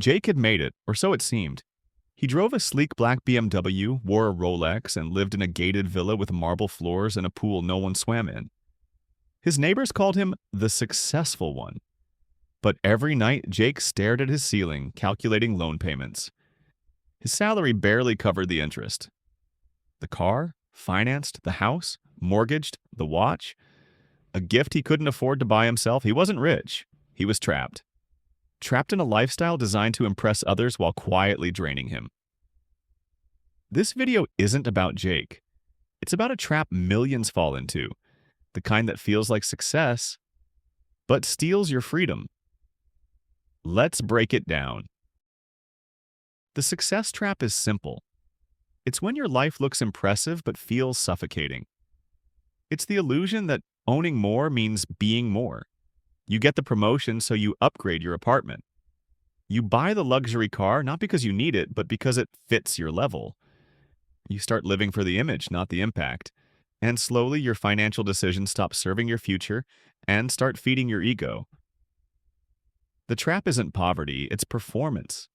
Jake had made it, or so it seemed. He drove a sleek black BMW, wore a Rolex, and lived in a gated villa with marble floors and a pool no one swam in. His neighbors called him the successful one. But every night, Jake stared at his ceiling, calculating loan payments. His salary barely covered the interest. The car, financed, the house, mortgaged, the watch, a gift he couldn't afford to buy himself. He wasn't rich. He was trapped. Trapped in a lifestyle designed to impress others while quietly draining him. This video isn't about Jake. It's about a trap millions fall into, the kind that feels like success, but steals your freedom. Let's break it down. The success trap is simple. It's when your life looks impressive but feels suffocating. It's the illusion that owning more means being more. You get the promotion, so you upgrade your apartment. You buy the luxury car not because you need it, but because it fits your level. You start living for the image, not the impact. And slowly your financial decisions stop serving your future and start feeding your ego. The trap isn't poverty, it's performance.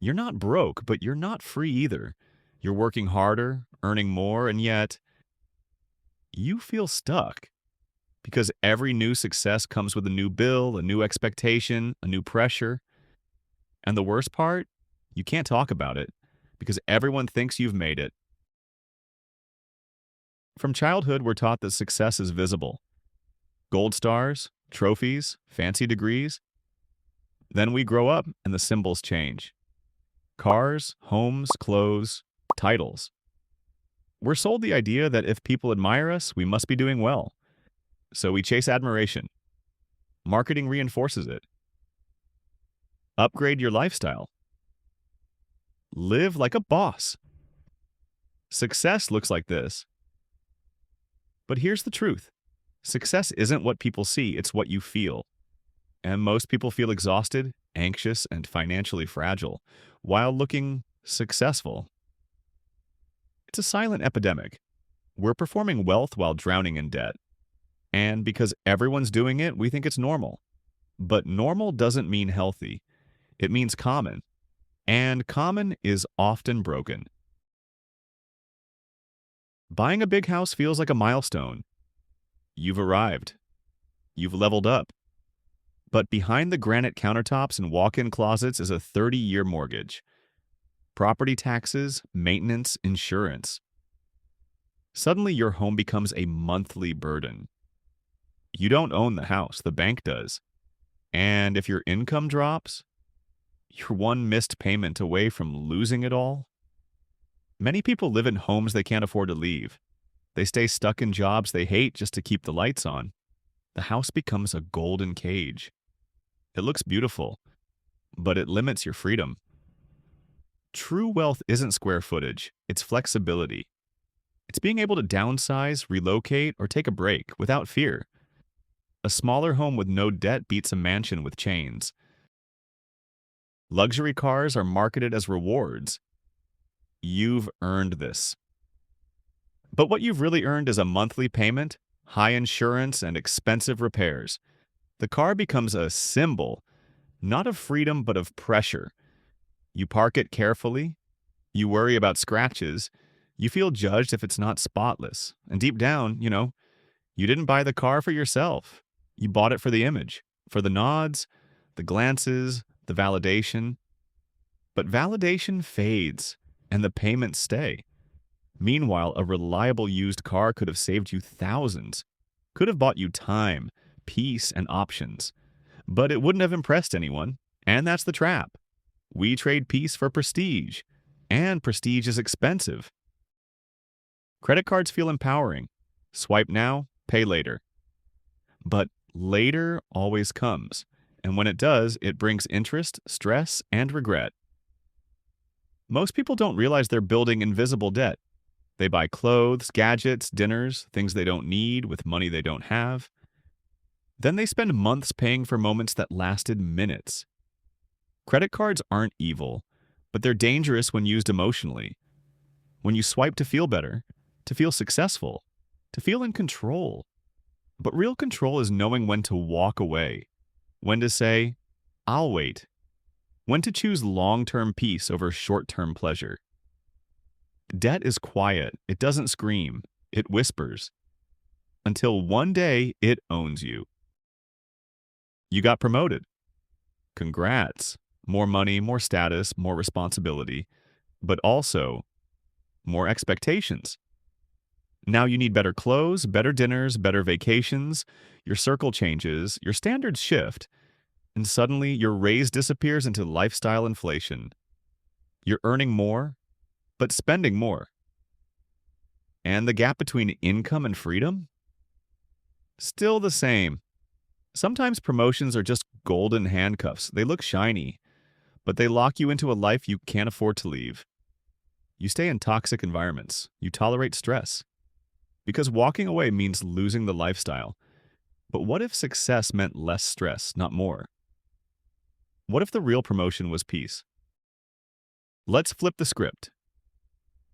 You're not broke, but you're not free either. You're working harder, earning more, and yet you feel stuck. Because every new success comes with a new bill, a new expectation, a new pressure. And the worst part, you can't talk about it because everyone thinks you've made it. From childhood, we're taught that success is visible. Gold stars, trophies, fancy degrees. Then we grow up and the symbols change. Cars, homes, clothes, titles. We're sold the idea that if people admire us, we must be doing well. So we chase admiration. Marketing reinforces it. Upgrade your lifestyle. Live like a boss. Success looks like this. But here's the truth. Success isn't what people see, it's what you feel. And most people feel exhausted, anxious, and financially fragile while looking successful. It's a silent epidemic. We're performing wealth while drowning in debt. And because everyone's doing it, we think it's normal. But normal doesn't mean healthy. It means common. And common is often broken. Buying a big house feels like a milestone. You've arrived. You've leveled up. But behind the granite countertops and walk-in closets is a 30-year mortgage. Property taxes, maintenance, insurance. Suddenly your home becomes a monthly burden. You don't own the house, the bank does. And if your income drops, you're one missed payment away from losing it all. Many people live in homes they can't afford to leave. They stay stuck in jobs they hate just to keep the lights on. The house becomes a golden cage. It looks beautiful, but it limits your freedom. True wealth isn't square footage, it's flexibility. It's being able to downsize, relocate, or take a break without fear. A smaller home with no debt beats a mansion with chains. Luxury cars are marketed as rewards. You've earned this. But what you've really earned is a monthly payment, high insurance, and expensive repairs. The car becomes a symbol, not of freedom but of pressure. You park it carefully. You worry about scratches. You feel judged if it's not spotless. And deep down, you didn't buy the car for yourself. You bought it for the image, for the nods, the glances, the validation. But validation fades, and the payments stay. Meanwhile, a reliable used car could have saved you thousands, could have bought you time, peace, and options. But it wouldn't have impressed anyone, and that's the trap. We trade peace for prestige, and prestige is expensive. Credit cards feel empowering. Swipe now, pay later. But later always comes, and when it does, it brings interest, stress, and regret. Most people don't realize they're building invisible debt. They buy clothes, gadgets, dinners, things they don't need with money they don't have. Then they spend months paying for moments that lasted minutes. Credit cards aren't evil, but they're dangerous when used emotionally. When you swipe to feel better, to feel successful, to feel in control. But real control is knowing when to walk away, when to say, "I'll wait." When to choose long-term peace over short-term pleasure. Debt is quiet. It doesn't scream. It whispers. Until one day it owns you. You got promoted. Congrats. More money, more status, more responsibility, but also more expectations. Now you need better clothes, better dinners, better vacations. Your circle changes, your standards shift, and suddenly your raise disappears into lifestyle inflation. You're earning more, but spending more. And the gap between income and freedom? Still the same. Sometimes promotions are just golden handcuffs. They look shiny, but they lock you into a life you can't afford to leave. You stay in toxic environments. You tolerate stress. Because walking away means losing the lifestyle. But what if success meant less stress, not more? What if the real promotion was peace? Let's flip the script.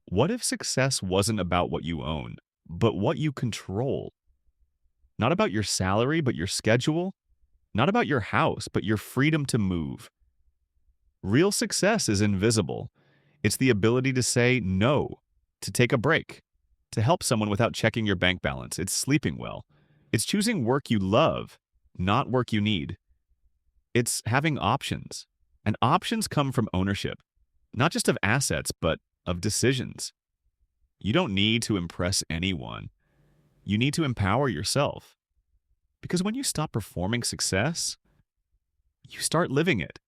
What if success wasn't about what you own, but what you control? Not about your salary, but your schedule. Not about your house, but your freedom to move. Real success is invisible. It's the ability to say no, to take a break, to help someone without checking your bank balance. It's sleeping well. It's choosing work you love, not work you need. It's having options. And options come from ownership, not just of assets, but of decisions. You don't need to impress anyone. You need to empower yourself. Because when you stop performing success, you start living it.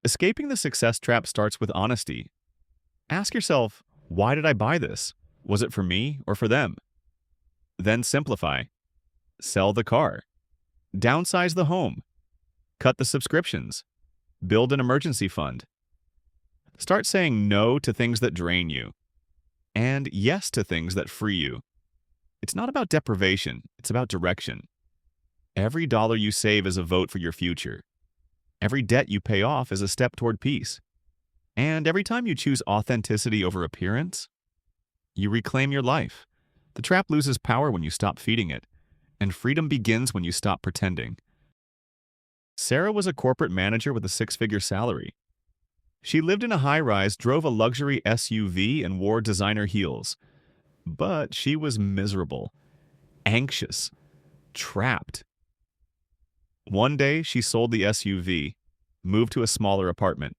Escaping the success trap starts with honesty. Ask yourself, why did I buy this? Was it for me or for them? Then simplify. Sell the car. Downsize the home. Cut the subscriptions. Build an emergency fund. Start saying no to things that drain you, and yes to things that free you. It's not about deprivation, it's about direction. Every dollar you save is a vote for your future. Every debt you pay off is a step toward peace. And every time you choose authenticity over appearance, you reclaim your life. The trap loses power when you stop feeding it, and freedom begins when you stop pretending. Sarah was a corporate manager with a six-figure salary. She lived in a high-rise, drove a luxury SUV, and wore designer heels. But she was miserable, anxious, trapped. One day, she sold the SUV, moved to a smaller apartment,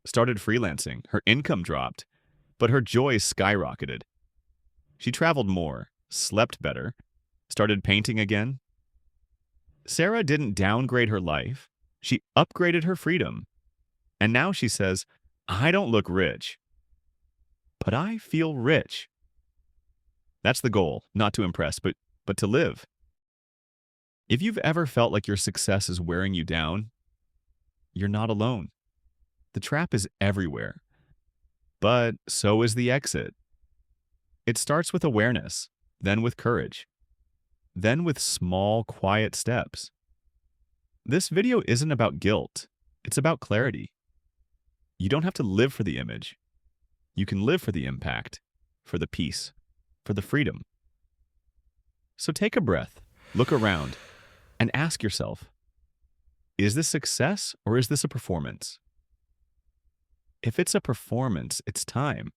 started freelancing. Her income dropped, but her joy skyrocketed. She traveled more, slept better, started painting again. Sarah didn't downgrade her life. She upgraded her freedom. And now she says, I don't look rich, but I feel rich. That's the goal, not to impress, but to live. If you've ever felt like your success is wearing you down, you're not alone. The trap is everywhere, but so is the exit. It starts with awareness, then with courage, then with small, quiet steps. This video isn't about guilt, it's about clarity. You don't have to live for the image. You can live for the impact, for the peace, for the freedom. So take a breath, look around, and ask yourself, is this success or is this a performance? If it's a performance, it's time.